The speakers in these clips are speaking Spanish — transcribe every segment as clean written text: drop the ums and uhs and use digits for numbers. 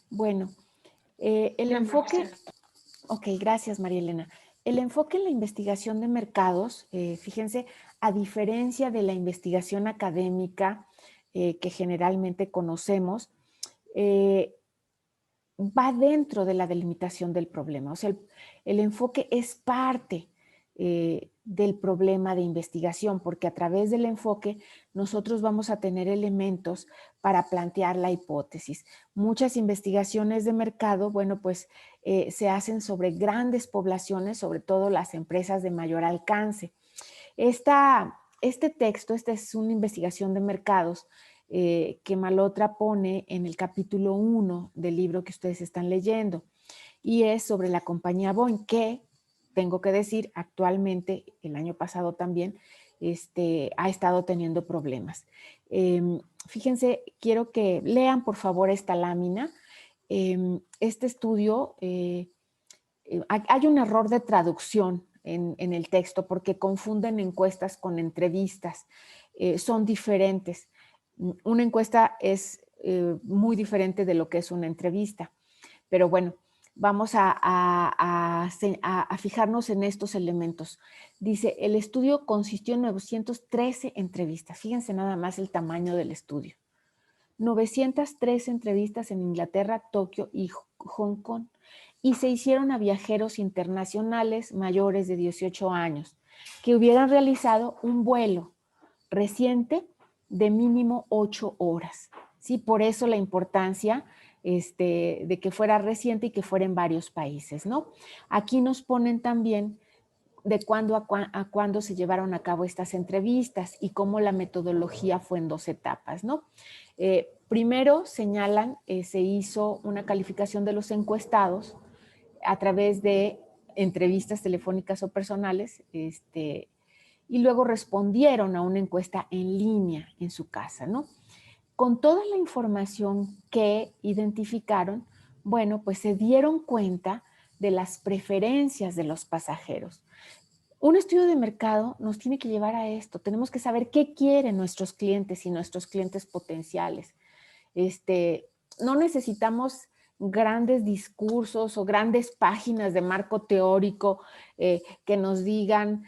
Bueno, el No, enfoque, Marcela. ok, gracias María Elena. El enfoque en la investigación de mercados, fíjense, a diferencia de la investigación académica que generalmente conocemos, eh, va dentro de la delimitación del problema. O sea, el enfoque es parte del problema de investigación, porque a través del enfoque nosotros vamos a tener elementos para plantear la hipótesis. Muchas investigaciones de mercado, bueno, pues se hacen sobre grandes poblaciones, sobre todo las empresas de mayor alcance. Este texto, esta es una investigación de mercados que Malotra pone en el capítulo 1 del libro que ustedes están leyendo y es sobre la compañía Boeing que, tengo que decir, actualmente, el año pasado también, ha estado teniendo problemas. Fíjense, quiero que lean por favor esta lámina. Este estudio, hay un error de traducción en el texto porque confunden encuestas con entrevistas. Son diferentes. Una encuesta es muy diferente de lo que es una entrevista. Pero bueno, vamos a fijarnos en estos elementos. Dice, el estudio consistió en 913 entrevistas. Fíjense nada más el tamaño del estudio. 903 entrevistas en Inglaterra, Tokio y Hong Kong. Y se hicieron a viajeros internacionales mayores de 18 años que hubieran realizado un vuelo reciente de mínimo 8 horas. ¿Sí? Por eso la importancia de que fuera reciente y que fuera en varios países, ¿no? Aquí nos ponen también de cuándo a cuándo se llevaron a cabo estas entrevistas y cómo la metodología fue en 2 etapas, ¿no? Primero señalan, se hizo una calificación de los encuestados a través de entrevistas telefónicas o personales, y luego respondieron a una encuesta en línea en su casa, ¿no? Con toda la información que identificaron, bueno, pues se dieron cuenta de las preferencias de los pasajeros. Un estudio de mercado nos tiene que llevar a esto. Tenemos que saber qué quieren nuestros clientes y nuestros clientes potenciales. No necesitamos grandes discursos o grandes páginas de marco teórico que nos digan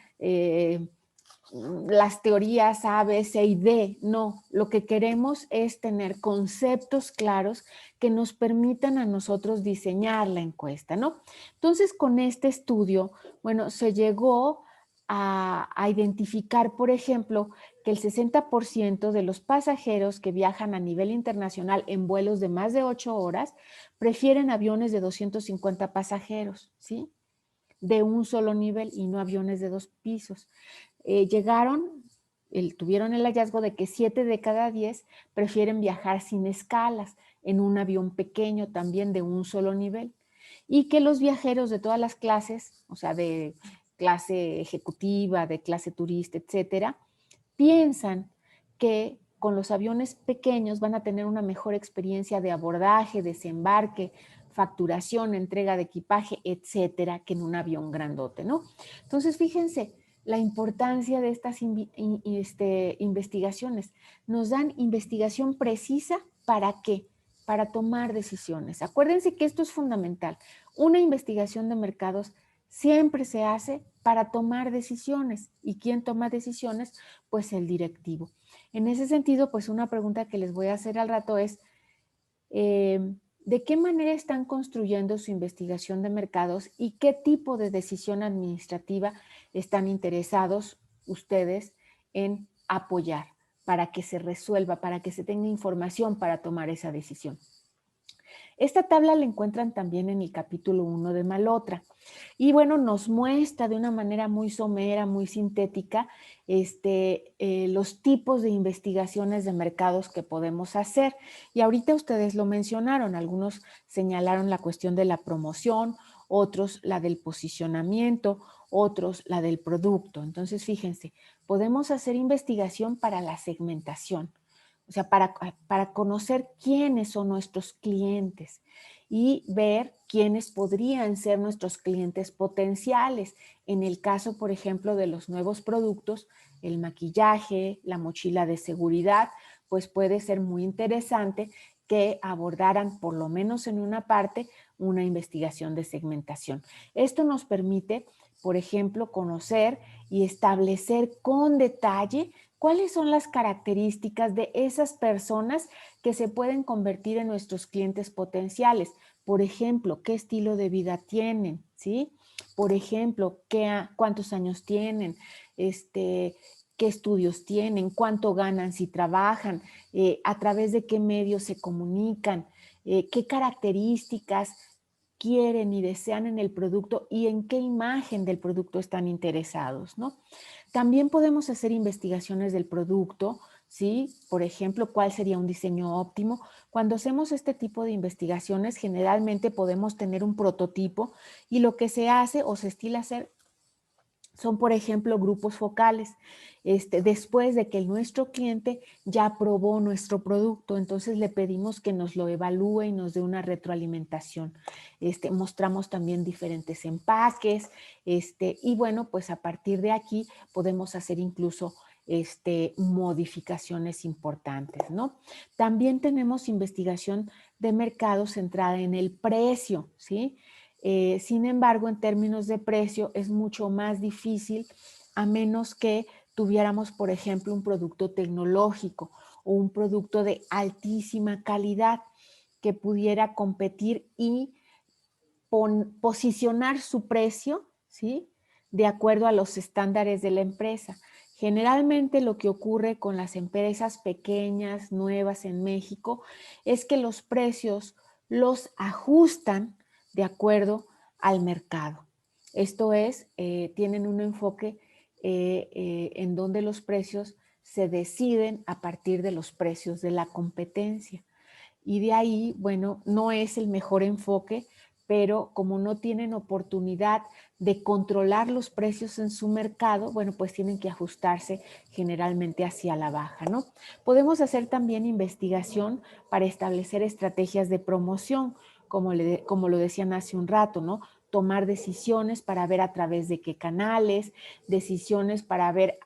las teorías A, B, C y D. No, lo que queremos es tener conceptos claros que nos permitan a nosotros diseñar la encuesta, ¿no? Entonces, con este estudio, bueno, se llegó a identificar, por ejemplo, que el 60% de los pasajeros que viajan a nivel internacional en vuelos de más de 8 horas prefieren aviones de 250 pasajeros, ¿sí? De un solo nivel y no aviones de 2 pisos. Tuvieron el hallazgo de que 7 de cada 10 prefieren viajar sin escalas en un avión pequeño también de un solo nivel y que los viajeros de todas las clases, o sea, de clase ejecutiva, de clase turista, etcétera, piensan que con los aviones pequeños van a tener una mejor experiencia de abordaje, desembarque, facturación, entrega de equipaje, etcétera, que en un avión grandote, ¿no? Entonces, fíjense la importancia de estas investigaciones. Nos dan investigación precisa para qué, para tomar decisiones. Acuérdense que esto es fundamental. Una investigación de mercados siempre se hace para tomar decisiones. ¿Y quién toma decisiones? Pues el directivo. En ese sentido, pues una pregunta que les voy a hacer al rato es, ¿de qué manera están construyendo su investigación de mercados y qué tipo de decisión administrativa están interesados ustedes en apoyar para que se resuelva, para que se tenga información para tomar esa decisión? Esta tabla la encuentran también en el capítulo 1 de Malotra. Y bueno, nos muestra de una manera muy somera, muy sintética, los tipos de investigaciones de mercados que podemos hacer. Y ahorita ustedes lo mencionaron, algunos señalaron la cuestión de la promoción, otros la del posicionamiento, otros la del producto. Entonces, fíjense, podemos hacer investigación para la segmentación, o sea, para conocer quiénes son nuestros clientes y ver quiénes podrían ser nuestros clientes potenciales. En el caso, por ejemplo, de los nuevos productos, el maquillaje, la mochila de seguridad, pues puede ser muy interesante que abordaran, por lo menos en una parte, una investigación de segmentación. Esto nos permite, por ejemplo, conocer y establecer con detalle cuáles son las características de esas personas que se pueden convertir en nuestros clientes potenciales. Por ejemplo, qué estilo de vida tienen, ¿sí? Por ejemplo, cuántos años tienen, qué estudios tienen, cuánto ganan si trabajan, a través de qué medios se comunican, qué características quieren y desean en el producto y en qué imagen del producto están interesados, ¿no? También podemos hacer investigaciones del producto, ¿sí? Por ejemplo, ¿cuál sería un diseño óptimo? Cuando hacemos este tipo de investigaciones, generalmente podemos tener un prototipo y lo que se hace o se estila hacer son, por ejemplo, grupos focales. Después de que nuestro cliente ya probó nuestro producto, entonces le pedimos que nos lo evalúe y nos dé una retroalimentación. Mostramos también diferentes empaques, y bueno, pues a partir de aquí podemos hacer incluso modificaciones importantes, ¿no? También tenemos investigación de mercado centrada en el precio, ¿sí? Sin embargo, en términos de precio es mucho más difícil a menos que tuviéramos, por ejemplo, un producto tecnológico o un producto de altísima calidad que pudiera competir y posicionar su precio, ¿sí? De acuerdo a los estándares de la empresa. Generalmente lo que ocurre con las empresas pequeñas, nuevas en México, es que los precios los ajustan de acuerdo al mercado. Esto es, tienen un enfoque en donde los precios se deciden a partir de los precios de la competencia. Y de ahí, bueno, no es el mejor enfoque, pero como no tienen oportunidad de controlar los precios en su mercado, bueno, pues tienen que ajustarse generalmente hacia la baja, ¿no? Podemos hacer también investigación para establecer estrategias de promoción, como lo decían hace un rato, ¿no? Tomar decisiones para ver a través de qué canales, decisiones para ver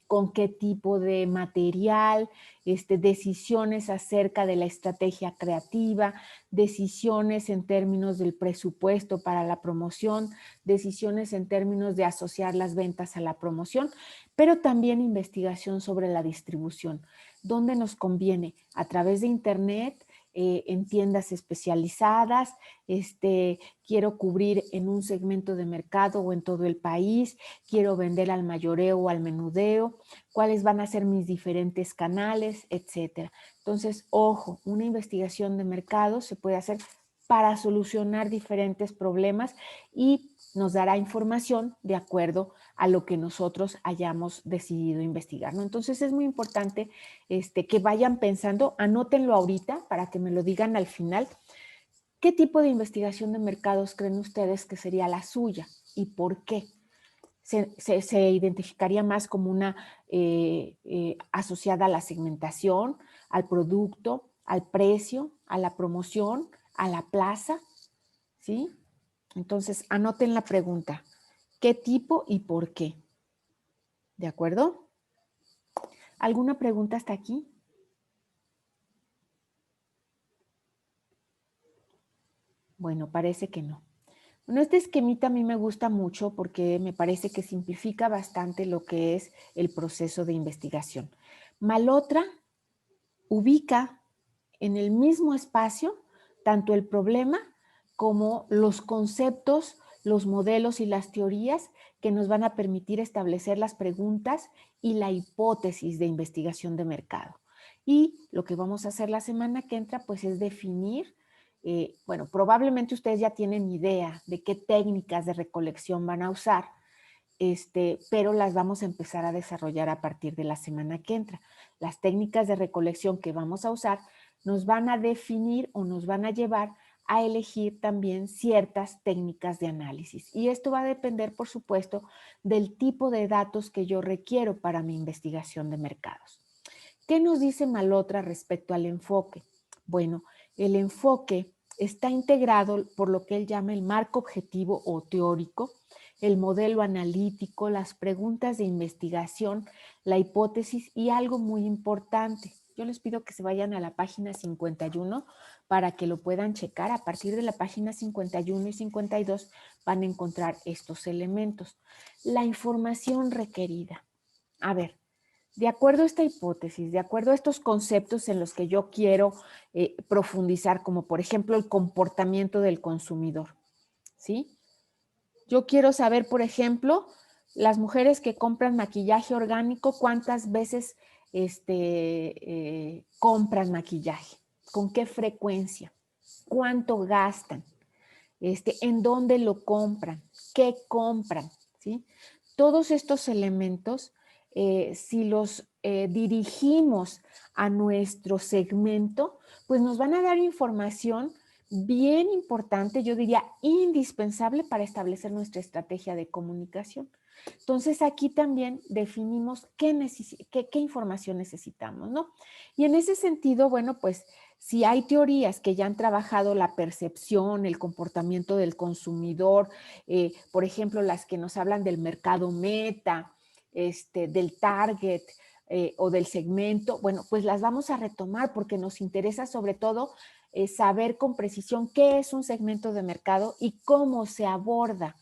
con qué tipo de material, decisiones acerca de la estrategia creativa, decisiones en términos del presupuesto para la promoción, decisiones en términos de asociar las ventas a la promoción, pero también investigación sobre la distribución, dónde nos conviene a través de Internet, en tiendas especializadas, quiero cubrir en un segmento de mercado o en todo el país, quiero vender al mayoreo o al menudeo, cuáles van a ser mis diferentes canales, etcétera. Entonces, ojo, una investigación de mercado se puede hacer para solucionar diferentes problemas y nos dará información de acuerdo a lo que nosotros hayamos decidido investigar, ¿no? Entonces es muy importante que vayan pensando, anótenlo ahorita para que me lo digan al final. ¿Qué tipo de investigación de mercados creen ustedes que sería la suya y por qué? Se identificaría más como una asociada a la segmentación, al producto, al precio, a la promoción, a la plaza, ¿sí? Entonces, anoten la pregunta. ¿Qué tipo y por qué? ¿De acuerdo? ¿Alguna pregunta hasta aquí? Bueno, parece que no. Bueno, este esquemita a mí me gusta mucho porque me parece que simplifica bastante lo que es el proceso de investigación. Malotra ubica en el mismo espacio tanto el problema como los conceptos, los modelos y las teorías que nos van a permitir establecer las preguntas y la hipótesis de investigación de mercado. Y lo que vamos a hacer la semana que entra, pues es definir, bueno, probablemente ustedes ya tienen idea de qué técnicas de recolección van a usar, pero las vamos a empezar a desarrollar a partir de la semana que entra. Las técnicas de recolección que vamos a usar nos van a definir o nos van a llevar a elegir también ciertas técnicas de análisis. Y esto va a depender, por supuesto, del tipo de datos que yo requiero para mi investigación de mercados. ¿Qué nos dice Malotra respecto al enfoque? Bueno, el enfoque está integrado por lo que él llama el marco objetivo o teórico, el modelo analítico, las preguntas de investigación, la hipótesis y algo muy importante, yo les pido que se vayan a la página 51 para que lo puedan checar. A partir de la página 51 y 52 van a encontrar estos elementos. La información requerida. A ver, de acuerdo a esta hipótesis, de acuerdo a estos conceptos en los que yo quiero profundizar, como por ejemplo el comportamiento del consumidor, ¿sí? Yo quiero saber, por ejemplo, las mujeres que compran maquillaje orgánico, ¿cuántas veces compran maquillaje? ¿Con qué frecuencia? ¿Cuánto gastan? ¿En dónde lo compran? ¿Qué compran? ¿Sí? Todos estos elementos, si los dirigimos a nuestro segmento, pues nos van a dar información bien importante, yo diría indispensable para establecer nuestra estrategia de comunicación. Entonces aquí también definimos qué información necesitamos, ¿no? Y en ese sentido, bueno, pues si hay teorías que ya han trabajado la percepción, el comportamiento del consumidor, por ejemplo, las que nos hablan del mercado meta, del target o del segmento, bueno, pues las vamos a retomar porque nos interesa sobre todo saber con precisión qué es un segmento de mercado y cómo se aborda,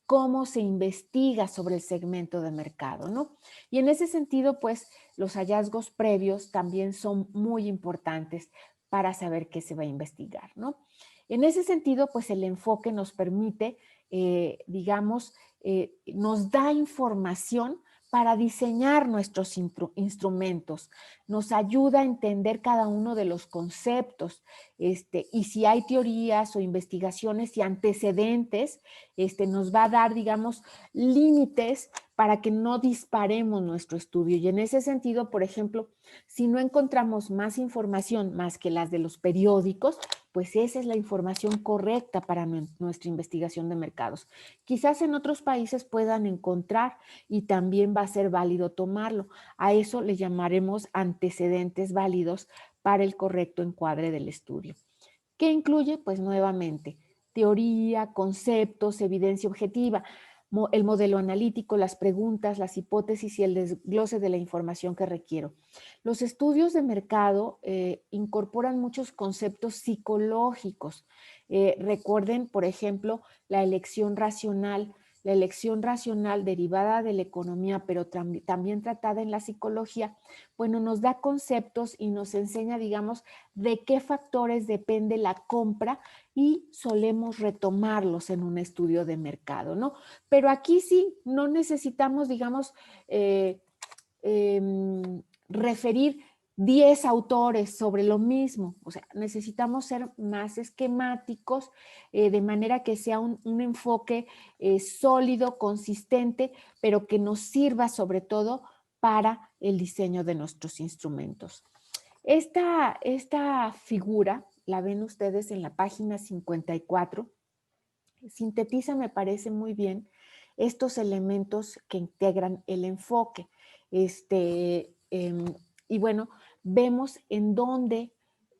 cómo se investiga sobre el segmento de mercado, ¿no? Y en ese sentido, pues, los hallazgos previos también son muy importantes para saber qué se va a investigar, ¿no? En ese sentido, pues, el enfoque nos permite, digamos, nos da información para diseñar nuestros instrumentos, nos ayuda a entender cada uno de los conceptos, y si hay teorías o investigaciones y antecedentes, nos va a dar, digamos, límites para que no disparemos nuestro estudio. Y en ese sentido, por ejemplo, si no encontramos más información más que las de los periódicos, pues esa es la información correcta para nuestra investigación de mercados. Quizás en otros países puedan encontrar y también va a ser válido tomarlo. A eso le llamaremos antecedentes válidos para el correcto encuadre del estudio. ¿Qué incluye? Pues nuevamente, teoría, conceptos, evidencia objetiva, el modelo analítico, las preguntas, las hipótesis y el desglose de la información que requiero. Los estudios de mercado incorporan muchos conceptos psicológicos. Recuerden, por ejemplo, la elección racional derivada de la economía, pero también tratada en la psicología, bueno, nos da conceptos y nos enseña, digamos, de qué factores depende la compra y solemos retomarlos en un estudio de mercado, ¿no? Pero aquí sí, no necesitamos, digamos, referir 10 autores sobre lo mismo, o sea, necesitamos ser más esquemáticos de manera que sea un enfoque sólido, consistente, pero que nos sirva sobre todo para el diseño de nuestros instrumentos. Esta figura la ven ustedes en la página 54, sintetiza, me parece muy bien, estos elementos que integran el enfoque. Y bueno, vemos en dónde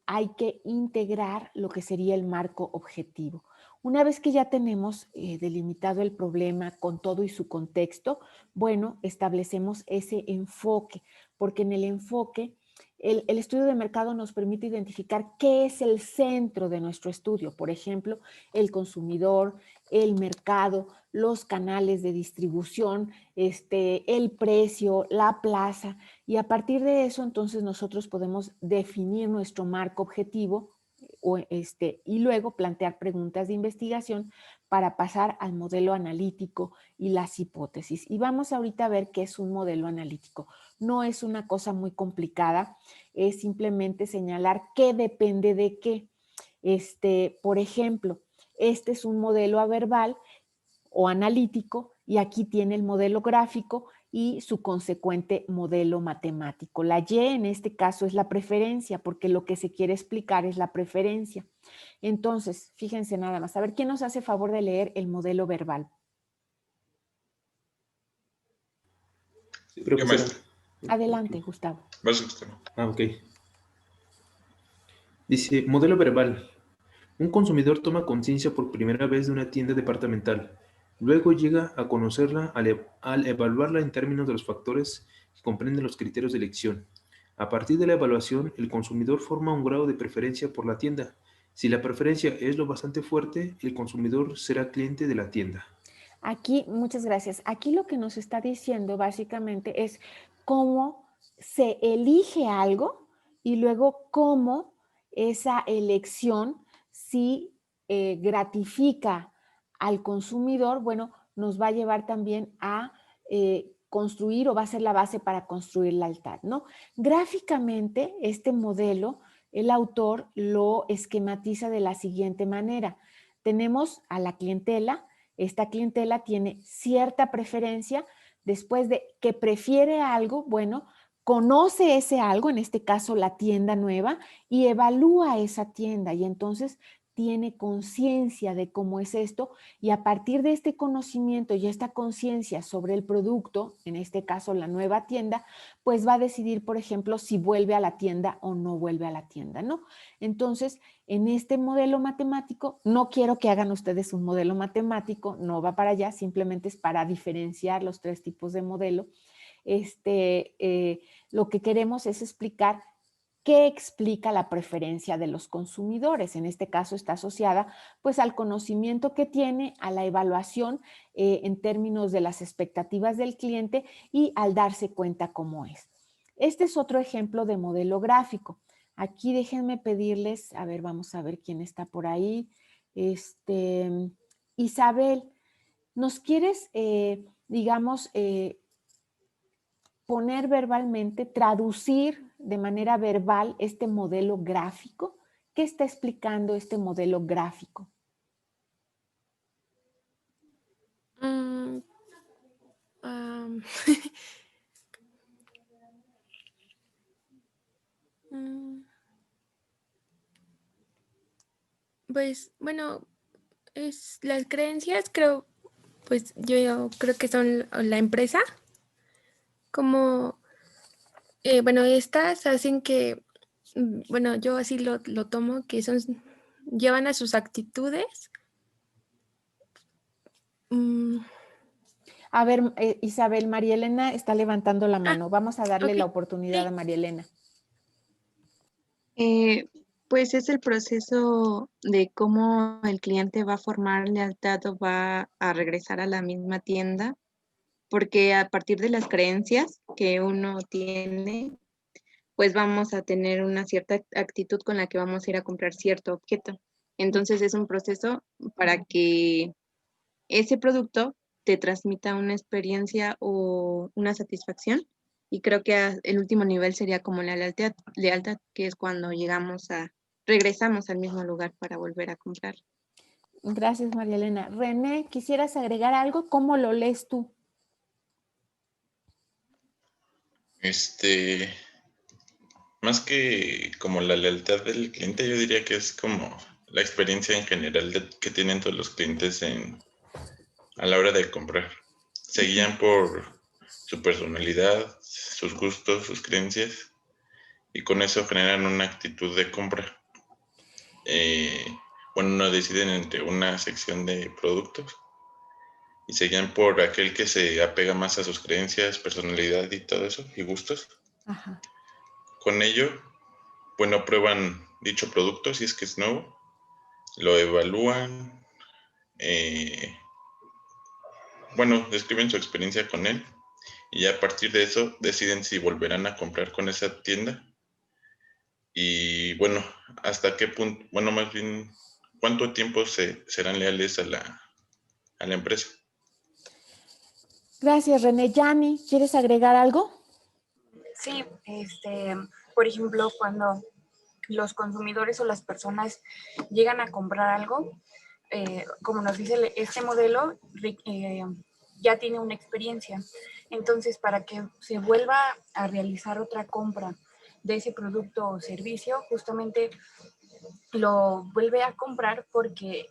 hay que integrar lo que sería el marco objetivo. Una vez que ya tenemos delimitado el problema con todo y su contexto, bueno, establecemos ese enfoque, porque en el enfoque el estudio de mercado nos permite identificar qué es el centro de nuestro estudio. Por ejemplo, el consumidor, el mercado, los canales de distribución, el precio, la plaza, y a partir de eso entonces nosotros podemos definir nuestro marco objetivo y luego plantear preguntas de investigación para pasar al modelo analítico y las hipótesis. Y vamos ahorita a ver qué es un modelo analítico. No es una cosa muy complicada, es simplemente señalar qué depende de qué. Por ejemplo, este es un modelo averbal o analítico y aquí tiene el modelo gráfico y su consecuente modelo matemático. La Y en este caso es la preferencia, porque lo que se quiere explicar es la preferencia. Entonces, fíjense nada más. A ver, ¿quién nos hace favor de leer el modelo verbal? Sí, profesora. Adelante, Gustavo. Vas, Gustavo. Ok. Dice, modelo verbal. Un consumidor toma conciencia por primera vez de una tienda departamental. Luego llega a conocerla al evaluarla en términos de los factores que comprenden los criterios de elección. A partir de la evaluación, el consumidor forma un grado de preferencia por la tienda. Si la preferencia es lo bastante fuerte, el consumidor será cliente de la tienda. Aquí, muchas gracias. Aquí lo que nos está diciendo básicamente es cómo se elige algo y luego cómo esa elección, si gratifica al consumidor, bueno, nos va a llevar también a construir o va a ser la base para construir la lealtad, ¿no? Gráficamente, este modelo, el autor lo esquematiza de la siguiente manera. Tenemos a la clientela. Esta clientela tiene cierta preferencia, después de que prefiere algo, bueno, conoce ese algo, en este caso la tienda nueva, y evalúa esa tienda y entonces tiene conciencia de cómo es esto y a partir de este conocimiento y esta conciencia sobre el producto, en este caso la nueva tienda, pues va a decidir, por ejemplo, si vuelve a la tienda o no vuelve a la tienda, ¿no? Entonces, en este modelo matemático, no quiero que hagan ustedes un modelo matemático, no va para allá, simplemente es para diferenciar los tres tipos de modelo. Lo que queremos es explicar qué explica la preferencia de los consumidores. En este caso está asociada pues al conocimiento que tiene, a la evaluación en términos de las expectativas del cliente y al darse cuenta cómo es. Este es otro ejemplo de modelo gráfico. Aquí déjenme pedirles, a ver, vamos a ver quién está por ahí. Isabel, ¿nos quieres, digamos, poner verbalmente, traducir de manera verbal este modelo gráfico? ¿Qué está explicando este modelo gráfico? Mm, am, mm, pues bueno, es las creencias, creo, pues yo creo que son la empresa, como, bueno, estas hacen que, bueno, yo así lo tomo, que son, llevan a sus actitudes. mm, A ver, Isabel, María Elena está levantando la ah, mano. Vamos a darle ok, la oportunidad a sí. María Elena. Eh, pues es el proceso de cómo el cliente va a formar lealtad o va a regresar a la misma tienda, porque a partir de las creencias que uno tiene, pues vamos a tener una cierta actitud con la que vamos a ir a comprar cierto objeto. Entonces es un proceso para que ese producto te transmita una experiencia o una satisfacción. Y creo que el último nivel sería como la lealtad, que es cuando regresamos al mismo lugar para volver a comprar. Gracias, María Elena. René, ¿quisieras agregar algo? ¿Cómo lo lees tú? Este, Más que como la lealtad del cliente, yo diría que es como la experiencia en general que tienen todos los clientes a la hora de comprar. Se guían por su personalidad, sus gustos, sus creencias, y con eso generan una actitud de compra. Eh, bueno, no deciden entre una sección de productos y se guían por aquel que se apega más a sus creencias, personalidad y todo eso, y gustos. Ajá. Con ello, bueno, prueban dicho producto si es que es nuevo, lo evalúan, eh, bueno, describen su experiencia con él y a partir de eso deciden si volverán a comprar con esa tienda y bueno, hasta qué punto, bueno, más bien, cuánto tiempo serán leales a la empresa. Gracias, René. Yani, ¿quieres agregar algo? Sí, por ejemplo, cuando los consumidores o las personas llegan a comprar algo, como nos dice este modelo, ya tiene una experiencia. Entonces, para que se vuelva a realizar otra compra de ese producto o servicio, justamente lo vuelve a comprar porque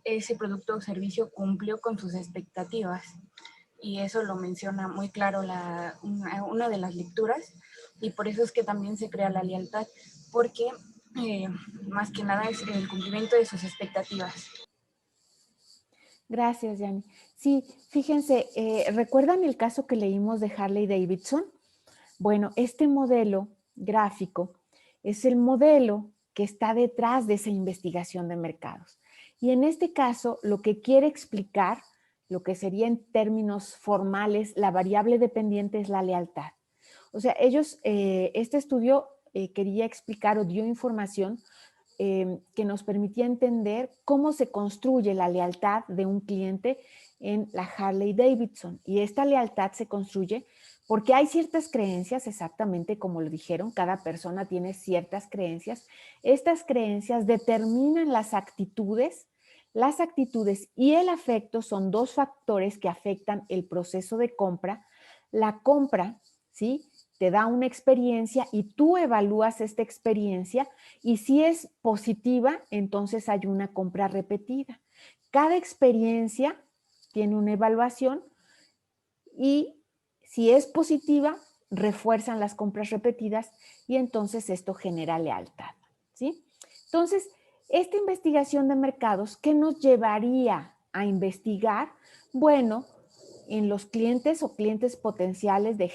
ese producto o servicio cumplió con sus expectativas. Y eso lo menciona muy claro una de las lecturas, y por eso es que también se crea la lealtad, porque más que nada es el cumplimiento de sus expectativas. Gracias, Yani. Sí, fíjense, ¿recuerdan el caso que leímos de Harley Davidson? Bueno, este modelo gráfico es el modelo que está detrás de esa investigación de mercados. Y en este caso, lo que quiere explicar, lo que sería en términos formales, la variable dependiente es la lealtad. O sea, ellos, este estudio quería explicar o dio información que nos permitía entender cómo se construye la lealtad de un cliente en la Harley Davidson. Y esta lealtad se construye porque hay ciertas creencias, exactamente como lo dijeron, cada persona tiene ciertas creencias. Estas creencias determinan las actitudes y el afecto son dos factores que afectan el proceso de compra. La compra, ¿sí?, te da una experiencia y tú evalúas esta experiencia y si es positiva, entonces hay una compra repetida. Cada experiencia tiene una evaluación y si es positiva, refuerzan las compras repetidas y entonces esto genera lealtad, ¿sí? Entonces, esta investigación de mercados, ¿qué nos llevaría a investigar? Bueno, en los clientes o clientes potenciales de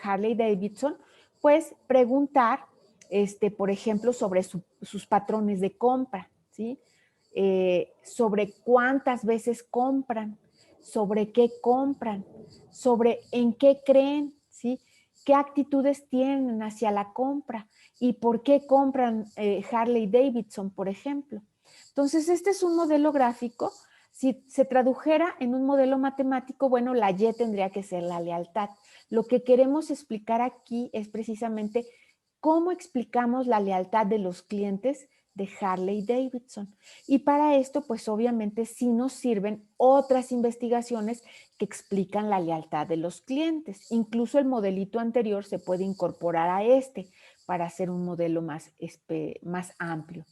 Harley Davidson, pues preguntar, por ejemplo, sobre sus patrones de compra, ¿sí? Sobre cuántas veces compran, sobre qué compran, sobre en qué creen, ¿sí? Qué actitudes tienen hacia la compra y por qué compran Harley Davidson, por ejemplo. Entonces, este es un modelo gráfico. Si se tradujera en un modelo matemático, bueno, la Y tendría que ser la lealtad. Lo que queremos explicar aquí es precisamente cómo explicamos la lealtad de los clientes de Harley Davidson. Y para esto, pues obviamente sí nos sirven otras investigaciones que explican la lealtad de los clientes. Incluso el modelito anterior se puede incorporar a este para hacer un modelo más amplio.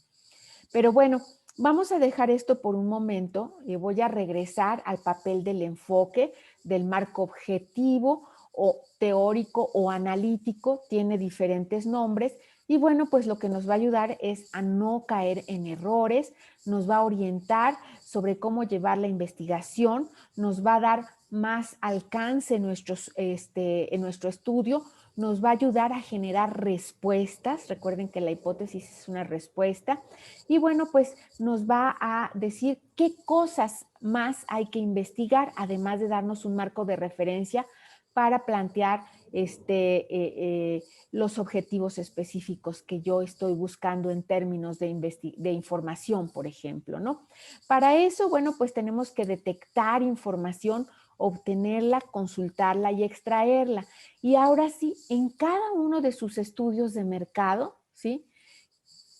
Pero bueno, vamos a dejar esto por un momento y voy a regresar al papel del enfoque, del marco objetivo o teórico o analítico, tiene diferentes nombres y bueno, pues lo que nos va a ayudar es a no caer en errores, nos va a orientar sobre cómo llevar la investigación, nos va a dar más alcance en nuestro estudio, nos va a ayudar a generar respuestas. Recuerden que la hipótesis es una respuesta. Y bueno, pues nos va a decir qué cosas más hay que investigar, además de darnos un marco de referencia para plantear los objetivos específicos que yo estoy buscando en términos de información, por ejemplo, ¿no? Para eso, bueno, pues tenemos que detectar información, obtenerla, consultarla y extraerla. Y ahora sí, en cada uno de sus estudios de mercado, ¿sí?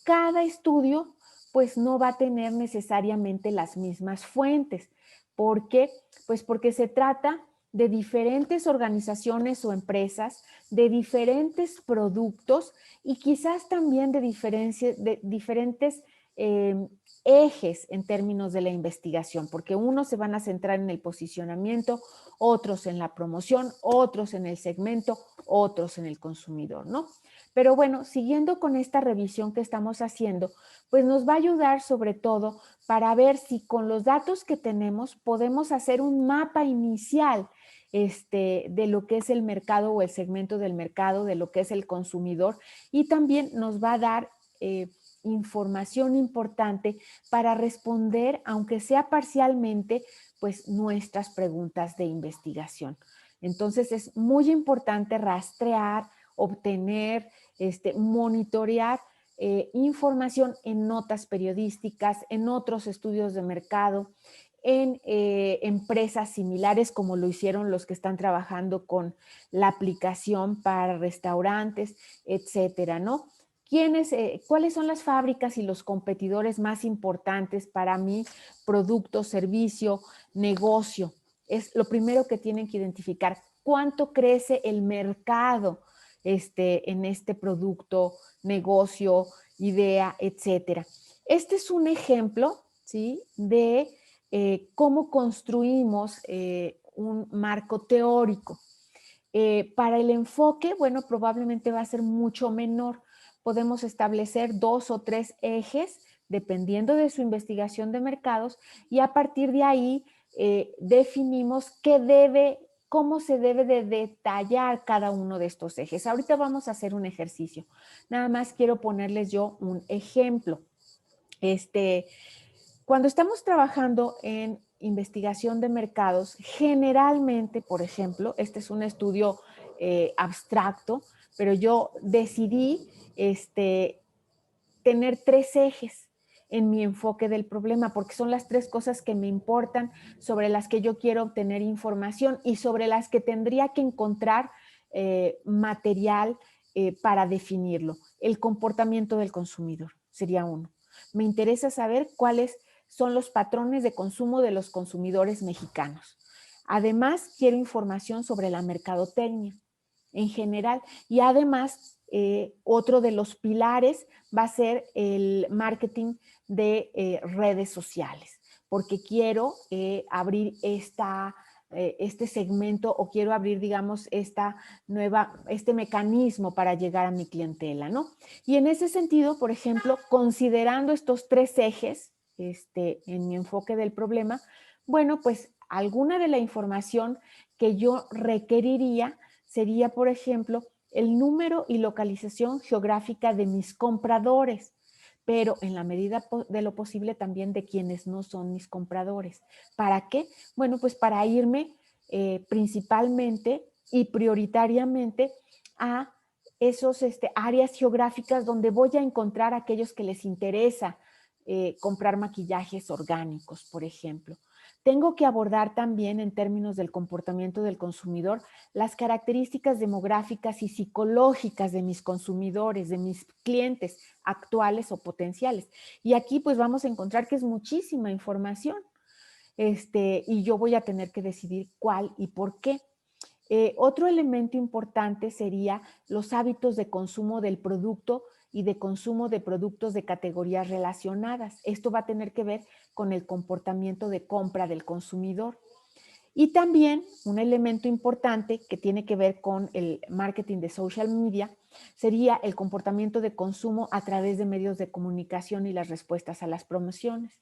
Cada estudio, pues no va a tener necesariamente las mismas fuentes. ¿Por qué? Pues porque se trata de diferentes organizaciones o empresas, de diferentes productos y quizás también de diferentes ejes en términos de la investigación, porque unos se van a centrar en el posicionamiento, otros en la promoción, otros en el segmento, otros en el consumidor, ¿no? Pero bueno, siguiendo con esta revisión que estamos haciendo, pues nos va a ayudar sobre todo para ver si con los datos que tenemos podemos hacer un mapa inicial de lo que es el mercado o el segmento del mercado, de lo que es el consumidor y también nos va a dar información importante para responder, aunque sea parcialmente, pues nuestras preguntas de investigación. Entonces es muy importante rastrear, obtener, monitorear información en notas periodísticas, en otros estudios de mercado, en empresas similares como lo hicieron los que están trabajando con la aplicación para restaurantes, etcétera, ¿no? ¿Cuáles son las fábricas y los competidores más importantes para mi producto, servicio, negocio? Es lo primero que tienen que identificar. ¿Cuánto crece el mercado en este producto, negocio, idea, etcétera? Este es un ejemplo, ¿sí?, de cómo construimos un marco teórico. Para el enfoque, bueno, probablemente va a ser mucho menor. Podemos establecer 2 o 3 ejes dependiendo de su investigación de mercados y a partir de ahí definimos qué debe cómo se debe de detallar cada uno de estos ejes. Ahorita vamos a hacer un ejercicio. Nada más quiero ponerles yo un ejemplo. Cuando estamos trabajando en investigación de mercados, generalmente, por ejemplo, este es un estudio abstracto, pero yo decidí tener 3 ejes en mi enfoque del problema, porque son las 3 cosas que me importan, sobre las que yo quiero obtener información y sobre las que tendría que encontrar material para definirlo. El comportamiento del consumidor sería uno. Me interesa saber cuáles son los patrones de consumo de los consumidores mexicanos. Además, quiero información sobre la mercadotecnia en general y además otro de los pilares va a ser el marketing de redes sociales, porque quiero abrir este segmento o quiero abrir, digamos, este mecanismo para llegar a mi clientela, ¿no? Y en ese sentido, por ejemplo, considerando estos 3 ejes en mi enfoque del problema, bueno, pues alguna de la información que yo requeriría sería, por ejemplo, el número y localización geográfica de mis compradores, pero en la medida de lo posible también de quienes no son mis compradores. ¿Para qué? Bueno, pues para irme principalmente y prioritariamente a esos áreas geográficas donde voy a encontrar a aquellos que les interesa comprar maquillajes orgánicos, por ejemplo. Tengo que abordar también en términos del comportamiento del consumidor las características demográficas y psicológicas de mis consumidores, de mis clientes actuales o potenciales. Y aquí pues vamos a encontrar que es muchísima información y yo voy a tener que decidir cuál y por qué. Otro elemento importante sería los hábitos de consumo del producto y de consumo de productos de categorías relacionadas. Esto va a tener que ver con el comportamiento de compra del consumidor. Y también un elemento importante que tiene que ver con el marketing de social media sería el comportamiento de consumo a través de medios de comunicación y las respuestas a las promociones.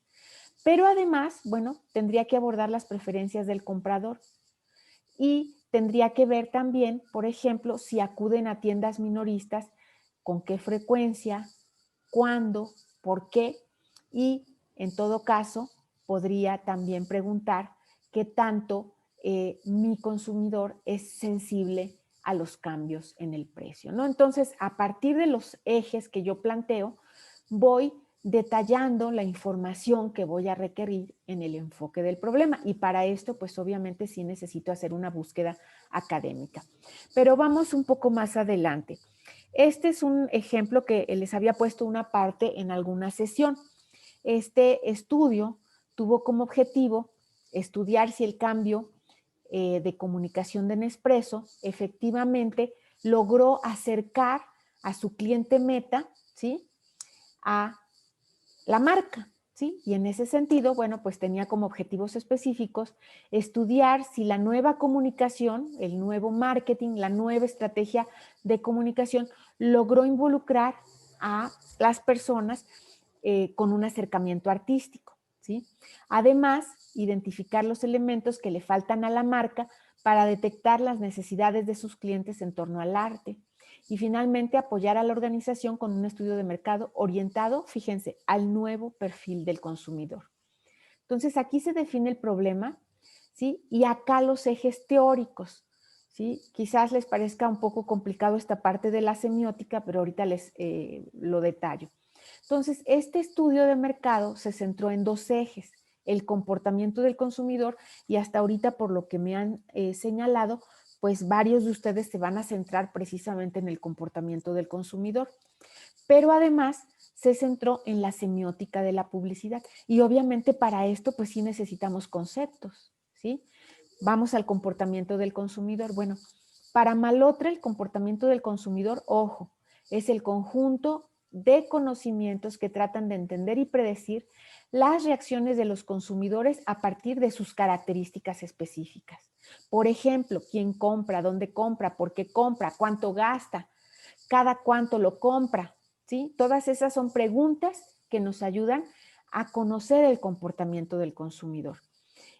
Pero además, bueno, tendría que abordar las preferencias del comprador y tendría que ver también, por ejemplo, si acuden a tiendas minoristas, con qué frecuencia, cuándo, por qué y en todo caso podría también preguntar qué tanto mi consumidor es sensible a los cambios en el precio, ¿no? Entonces, a partir de los ejes que yo planteo, voy detallando la información que voy a requerir en el enfoque del problema y para esto, pues obviamente sí necesito hacer una búsqueda académica. Pero vamos un poco más adelante. Este es un ejemplo que les había puesto una parte en alguna sesión. Este estudio tuvo como objetivo estudiar si el cambio de comunicación de Nespresso efectivamente logró acercar a su cliente meta, ¿sí?, a la marca, ¿sí? Y en ese sentido, bueno, pues tenía como objetivos específicos estudiar si la nueva comunicación, el nuevo marketing, la nueva estrategia de comunicación logró involucrar a las personas con un acercamiento artístico, ¿sí? Además, identificar los elementos que le faltan a la marca para detectar las necesidades de sus clientes en torno al arte. Y finalmente, apoyar a la organización con un estudio de mercado orientado, fíjense, al nuevo perfil del consumidor. Entonces, aquí se define el problema, ¿sí? Y acá los ejes teóricos, ¿sí? Quizás les parezca un poco complicado esta parte de la semiótica, pero ahorita les lo detallo. Entonces, este estudio de mercado se centró en 2 ejes, el comportamiento del consumidor y hasta ahorita, por lo que me han señalado, pues varios de ustedes se van a centrar precisamente en el comportamiento del consumidor. Pero además se centró en la semiótica de la publicidad. Y obviamente para esto, pues sí necesitamos conceptos, ¿sí? Vamos al comportamiento del consumidor. Bueno, para Malhotra, el comportamiento del consumidor, ojo, es el conjunto de conocimientos que tratan de entender y predecir las reacciones de los consumidores a partir de sus características específicas. Por ejemplo, quién compra, dónde compra, por qué compra, cuánto gasta, cada cuánto lo compra, ¿sí? Todas esas son preguntas que nos ayudan a conocer el comportamiento del consumidor.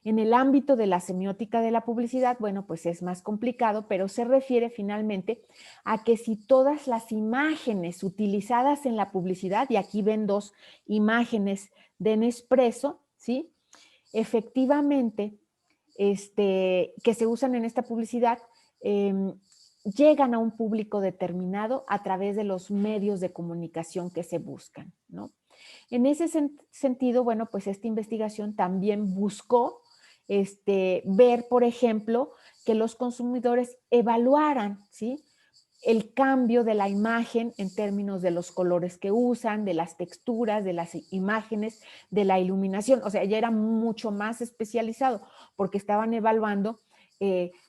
En el ámbito de la semiótica de la publicidad, bueno, pues es más complicado, pero se refiere finalmente a que si todas las imágenes utilizadas en la publicidad, y aquí ven 2 imágenes de Nespresso, ¿sí? Efectivamente, que se usan en esta publicidad, llegan a un público determinado a través de los medios de comunicación que se buscan, ¿no? En ese sentido, bueno, pues esta investigación también buscó ver, por ejemplo, que los consumidores evaluaran, ¿sí?, el cambio de la imagen en términos de los colores que usan, de las texturas, de las imágenes, de la iluminación. O sea, ya era mucho más especializado porque estaban evaluando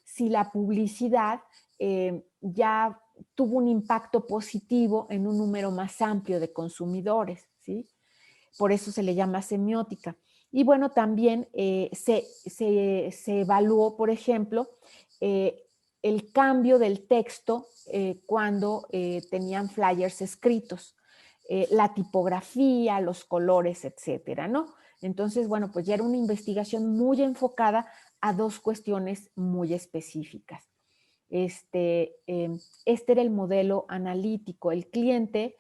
si la publicidad ya tuvo un impacto positivo en un número más amplio de consumidores, ¿sí? Por eso se le llama semiótica. Y bueno, también se evaluó, por ejemplo, el cambio del texto cuando tenían flyers escritos, la tipografía, los colores, etcétera, ¿no? Entonces, bueno, pues ya era una investigación muy enfocada a 2 cuestiones muy específicas. Este era el modelo analítico. El cliente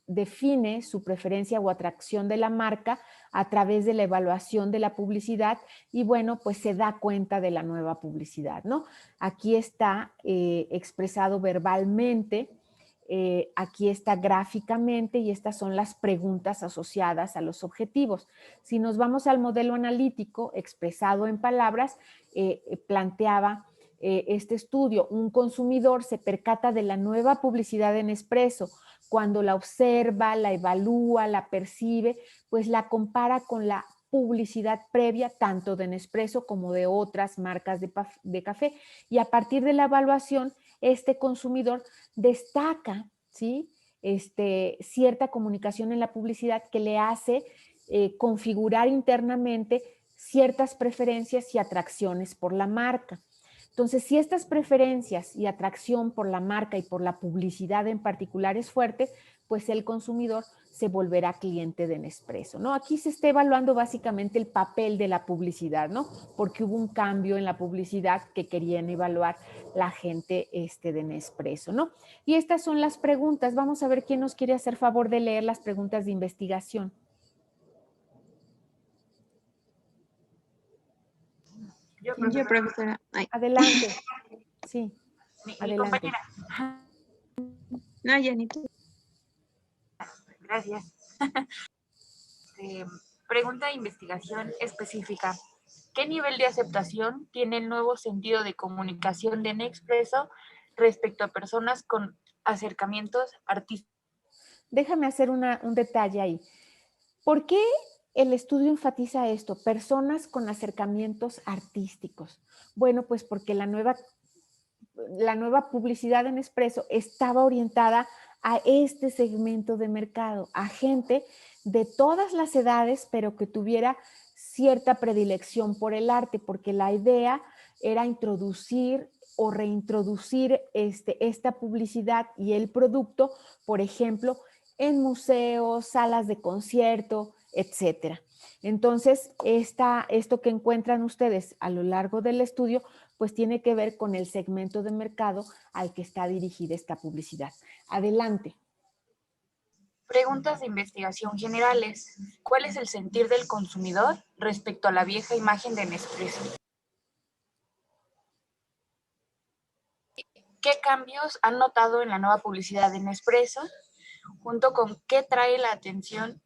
define su preferencia o atracción de la marca a través de la evaluación de la publicidad y bueno, pues se da cuenta de la nueva publicidad, ¿no? Aquí está expresado verbalmente, aquí está gráficamente y estas son las preguntas asociadas a los objetivos. Si nos vamos al modelo analítico expresado en palabras, planteaba este estudio, un consumidor se percata de la nueva publicidad en Nespresso, cuando la observa, la evalúa, la percibe, pues la compara con la publicidad previa, tanto de Nespresso como de otras marcas de café. Y a partir de la evaluación, este consumidor destaca, ¿sí?, cierta comunicación en la publicidad que le hace configurar internamente ciertas preferencias y atracciones por la marca. Entonces, si estas preferencias y atracción por la marca y por la publicidad en particular es fuerte, pues el consumidor se volverá cliente de Nespresso, ¿no? Aquí se está evaluando básicamente el papel de la publicidad, ¿no? Porque hubo un cambio en la publicidad que querían evaluar la gente de Nespresso, ¿no? Y estas son las preguntas. Vamos a ver quién nos quiere hacer favor de leer las preguntas de investigación. Yo, Yo, profesora. Ay. Adelante. Sí, mi adelante. compañera. No, Janito. Gracias. Pregunta de investigación específica. ¿Qué nivel de aceptación tiene el nuevo sentido de comunicación de Nespresso respecto a personas con acercamientos artísticos? Déjame hacer un detalle ahí. ¿Por qué el estudio enfatiza esto? Personas con acercamientos artísticos. Bueno, pues porque la nueva publicidad en Nespresso estaba orientada a este segmento de mercado, a gente de todas las edades, pero que tuviera cierta predilección por el arte, porque la idea era introducir o reintroducir esta publicidad y el producto, por ejemplo, en museos, salas de concierto, etcétera. Entonces, esto que encuentran ustedes a lo largo del estudio, pues tiene que ver con el segmento de mercado al que está dirigida esta publicidad. Adelante. Preguntas de investigación generales. ¿Cuál es el sentir del consumidor respecto a la vieja imagen de Nespresso? ¿Qué cambios han notado en la nueva publicidad de Nespresso? Junto con qué atrae la atención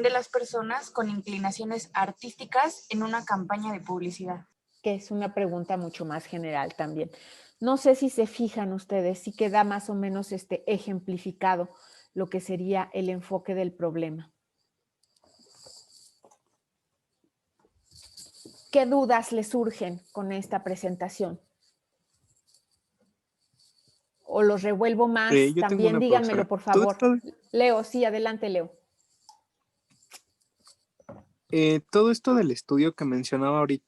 de las personas con inclinaciones artísticas en una campaña de publicidad. Que es una pregunta mucho más general también. No sé si se fijan ustedes, si queda más o menos ejemplificado lo que sería el enfoque del problema. ¿Qué dudas les surgen con esta presentación? O los revuelvo más, también díganmelo, por favor. Leo, sí, adelante, Leo. Todo esto del estudio que mencionaba ahorita